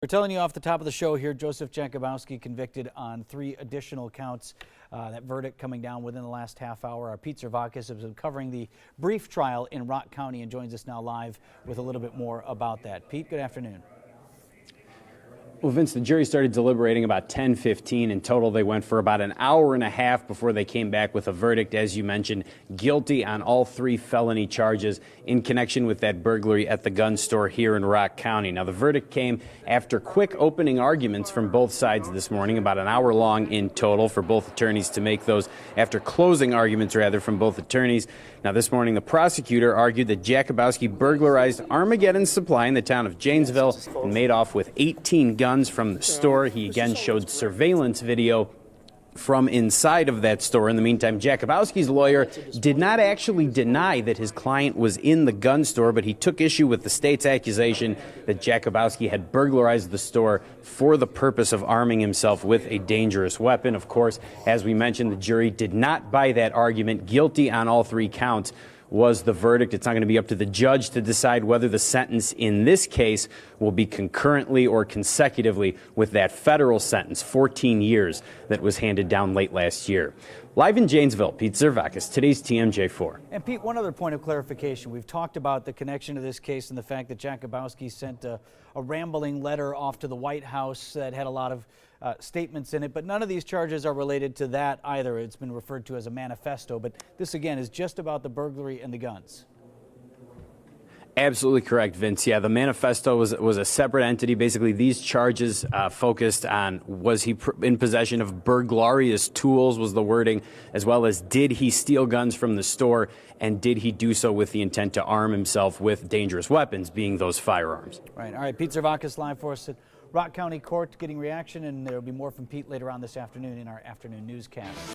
We're telling you off the top of the show here, Joseph Jakubowski convicted on 3 additional counts. That verdict coming down within the last half hour. Our Pete Zervakis has been covering the brief trial in Rock County and joins us now live with a little bit more about that. Pete, good afternoon. Well, Vince, the jury started deliberating about 10:15. In total, they went for about an hour and a half before they came back with a verdict, as you mentioned, guilty on all 3 felony charges in connection with that burglary at the gun store here in Rock County. Now, the verdict came after quick opening arguments from both sides this morning, about an hour long in total for both attorneys to make those, after closing arguments, rather, from both attorneys. Now, this morning, the prosecutor argued that Jakubowski burglarized Armageddon Supply in the town of Janesville and made off with 18 guns from the store. He again showed surveillance video from inside of that store. In the meantime, Jakubowski's lawyer did not actually deny that his client was in the gun store, but he took issue with the state's accusation that Jakubowski had burglarized the store for the purpose of arming himself with a dangerous weapon. Of course, as we mentioned, the jury did not buy that argument. Guilty on all 3 counts was the verdict. It's not going to be up to the judge to decide whether the sentence in this case will be concurrently or consecutively with that federal sentence, 14 years, that was handed down late last year. Live in Janesville, Pete Zervakis, today's TMJ4. And Pete, one other point of clarification. We've talked about the connection to this case and the fact that Jakubowski sent a rambling letter off to the White House that had a lot of statements in it, but none of these charges are related to that either. It's been referred to as a manifesto, but this again is just about the burglary and the guns. Absolutely correct, Vince. Yeah, the manifesto was a separate entity. Basically, these charges focused on, was he in possession of burglarious tools, was the wording, as well as did he steal guns from the store, and did he do so with the intent to arm himself with dangerous weapons, being those firearms. Right. All right, Pete Zervakis live for us at Rock County Court, getting reaction, and there will be more from Pete later on this afternoon in our afternoon newscast.